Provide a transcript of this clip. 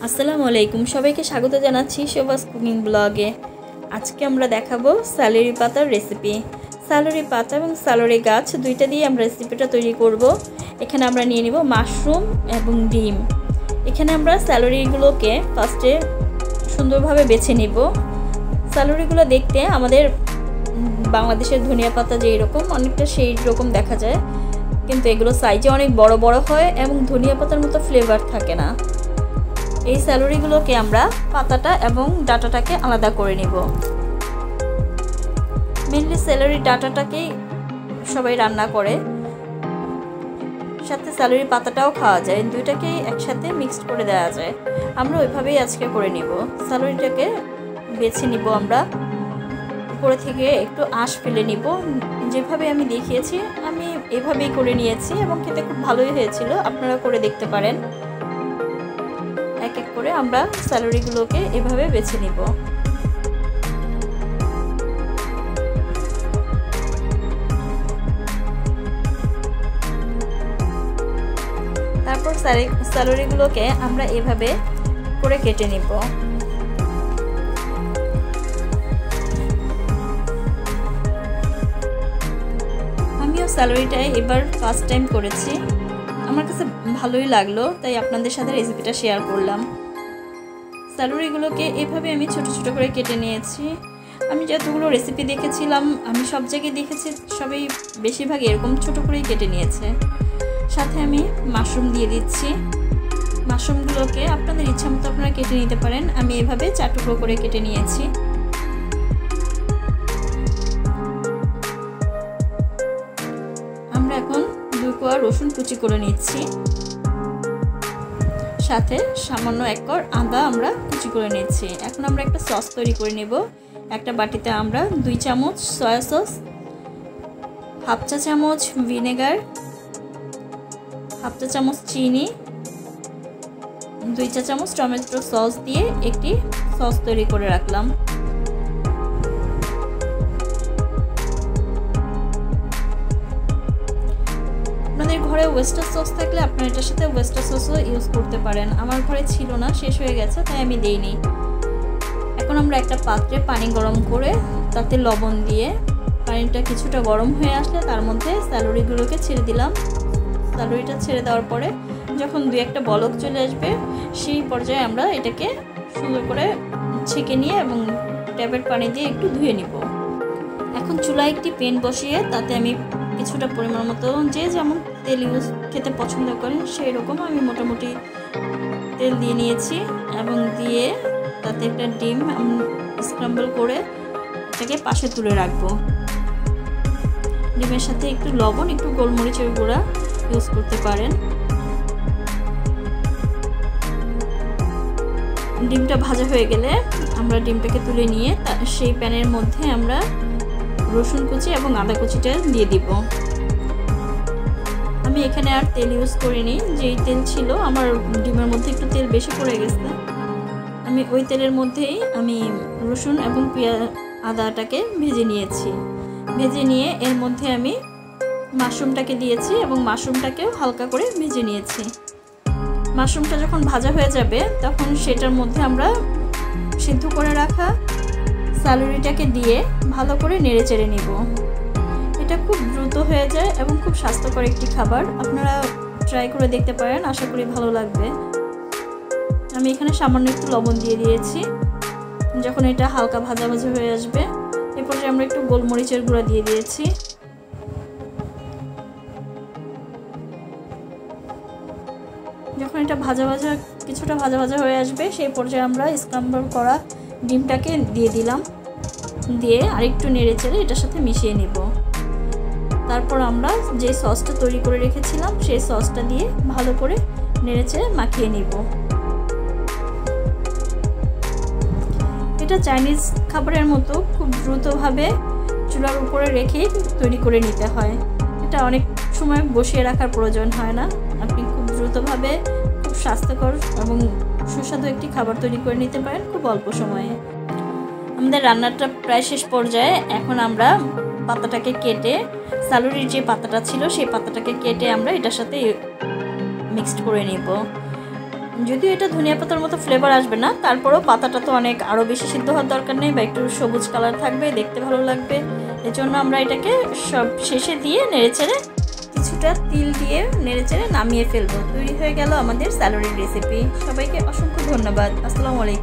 আসসালামু আলাইকুম সবাইকে স্বাগত জানাচ্ছি শোভাস কুকিং ব্লগে। আজকে আমরা দেখাবো স্যালারি পাতার রেসিপি। স্যালারি পাতা এবং স্যালারি গাছ দুইটা দিয়ে আমরা রেসিপিটা তৈরি করব। এখানে আমরা নিয়ে নিব মাশরুম এবং ডিম। এখানে আমরা স্যালারিগুলোকে ফার্স্টে সুন্দরভাবে বেছে নিব। স্যালারিগুলো দেখতে আমাদের বাংলাদেশের ধনিয়া পাতা যে এরকম অনেকটা সেই রকম দেখা যায়, কিন্তু এগুলো সাইজে অনেক বড় বড় হয় এবং ধনিয়া পাতার মতো ফ্লেভার থাকে না। এই স্যালারিগুলোকে আমরা পাতাটা এবং ডাটাটাকে আলাদা করে নিব। মেনলি স্যালারি ডাটাটাকেই সবাই রান্না করে, সাথে স্যালারি পাতাটাও খাওয়া যায়, দুইটাকেই একসাথে মিক্সড করে দেওয়া যায়। আমরা ওইভাবেই আজকে করে নিব। স্যালারিটাকে বেছে নিব, আমরা উপরে থেকে একটু আঁশ ফেলে নিব। যেভাবে আমি দেখিয়েছি আমি এভাবেই করে নিয়েছি এবং খেতে খুব ভালোই হয়েছিল, আপনারা করে দেখতে পারেন। এক এক করে আমরা স্যালারিগুলোকে এভাবে বেছে নিব। তারপর স্যালারিগুলোকে আমরা এভাবে করে কেটে নিব। আমিও স্যালারিটা এবার ফার্স্ট টাইম করেছি, আমার কাছে ভালোই লাগলো, তাই আপনাদের সাথে রেসিপিটা শেয়ার করলাম। স্যালারিগুলোকে এভাবে আমি ছোট ছোট করে কেটে নিয়েছি। আমি যতগুলো রেসিপি দেখেছিলাম, আমি সব জায়গায় দেখেছি সবাই বেশিরভাগ এরকম ছোট করেই কেটে নিয়েছে। সাথে আমি মাশরুম দিয়ে দিচ্ছি। মাশরুমগুলোকে আপনাদের ইচ্ছা মতো আপনারা কেটে নিতে পারেন। আমি এভাবে 4 টুকরো করে কেটে নিয়েছি। আমরা এখন 2 কোয়া রসুন কুচি করে নিচ্ছি, সাথে সামান্য 1 কোয়া আদা আমরা কুচি করে নিচ্ছি। এখন আমরা একটা সস তৈরি করে নেব। একটা বাটিতে আমরা 2 চামচ সয়া সস, হাফ চা চামচ ভিনেগার, হাফ চা চামচ চিনি, 2 চা চামচ টমেটো সস দিয়ে একটি সস তৈরি করে রাখলাম। আপনাদের ঘরে ওয়েস্টার সস থাকলে আপনারা এটার সাথে ওয়েস্টার সসও ইউজ করতে পারেন। আমার ঘরে ছিল না, শেষ হয়ে গেছে, তাই আমি দেইনি। এখন আমরা একটা পাত্রে পানি গরম করে তাতে লবণ দিয়ে পানিটা কিছুটা গরম হয়ে আসলে তার মধ্যে স্যালারিগুলোকে ছেড়ে দিলাম। স্যালারিটা ছেড়ে দেওয়ার পরে যখন 2-1টা বলক চলে আসবে, সেই পর্যায়ে আমরা এটাকে সুন্দর করে ছেঁকে নিয়ে এবং ট্যাপের পানি দিয়ে একটু ধুয়ে নিব। এখন চুলায় একটি প্যান বসিয়ে তাতে আমি কিছুটা পরিমাণ মতো যে যেমন তেল ইউজ খেতে পছন্দ করেন সেই রকম আমি মোটামুটি তেল দিয়ে নিয়েছি এবং দিয়ে তাতে একটা ডিম স্ক্রাম্বল করে এটাকে পাশে তুলে রাখবো। ডিমের সাথে একটু লবণ, একটু গোলমরিচের গুঁড়া ইউজ করতে পারেন। ডিমটা ভাজা হয়ে গেলে আমরা ডিমটাকে তুলে নিয়ে সেই প্যানের মধ্যে আমরা রসুন কুচি এবং আদা কুচিটা দিয়ে দিব। আমি এখানে আর তেল ইউজ করিনি, যেই তেল ছিল আমার ডিমের মধ্যে একটু তেল বেশি পড়ে গেছে। আমি ওই তেলের মধ্যেই আমি রসুন এবং আদাটাকে ভেজে নিয়েছি। ভেজে নিয়ে এর মধ্যে আমি মাশরুমটাকে দিয়েছি এবং মাশরুমটাকেও হালকা করে ভেজে নিয়েছি। মাশরুমটা যখন ভাজা হয়ে যাবে তখন সেটার মধ্যে আমরা সিদ্ধ করে রাখা স্যালারিটাকে দিয়ে ভালো করে নেড়ে চেড়ে নিব। এটা খুব দ্রুত হয়ে যায় এবং খুব স্বাস্থ্যকর একটি খাবার, আপনারা ট্রাই করে দেখতে পারেন, আশা করি ভালো লাগবে। আমি এখানে সামান্য একটু লবণ দিয়ে দিয়েছি। যখন এটা হালকা ভাজা ভাজা হয়ে আসবে এরপরে আমরা একটু গোলমরিচের গুঁড়া দিয়ে দিয়েছি। যখন এটা কিছুটা ভাজা ভাজা হয়ে আসবে সেই পর্যায়ে আমরা স্ক্রাম্বল করা ডিমটাকে দিয়ে দিলাম, দিয়ে আরেকটু নেড়ে চেড়ে এটার সাথে মিশিয়ে নিব। তারপর আমরা যে সসটা তৈরি করে রেখেছিলাম সেই সসটা দিয়ে ভালো করে নেড়ে চেড়ে মাখিয়ে নিব। এটা চাইনিজ খাবারের মতো খুব দ্রুতভাবে চুলার উপরে রেখেই তৈরি করে নিতে হয়। এটা অনেক সময় বসিয়ে রাখার প্রয়োজন হয় না, আপনি খুব দ্রুতভাবে খুব স্বাস্থ্যকর এবং সুস্বাদু একটি খাবার তৈরি করে নিতে পারেন খুব অল্প সময়ে। আমাদের রান্নাটা প্রায় শেষ পর্যায়ে। এখন আমরা পাতাটাকে কেটে, স্যালারির যে পাতাটা ছিল সেই পাতাটাকে কেটে আমরা এটার সাথে মিক্সড করে নিব। যদিও এটা ধনিয়া পাতার মতো ফ্লেভার আসবে না, তারপরেও পাতাটা তো অনেক আরও বেশি সিদ্ধ হওয়ার দরকার নেই, বা একটু সবুজ কালার থাকবে, দেখতে ভালো লাগবে। এজন্য আমরা এটাকে সব শেষে দিয়ে নেড়েচেড়ে কিছুটা তিল দিয়ে নেড়েচেড়ে নামিয়ে ফেলবো। তৈরি হয়ে গেল আমাদের স্যালারির রেসিপি। সবাইকে অসংখ্য ধন্যবাদ। আসসালামু আলাইকুম।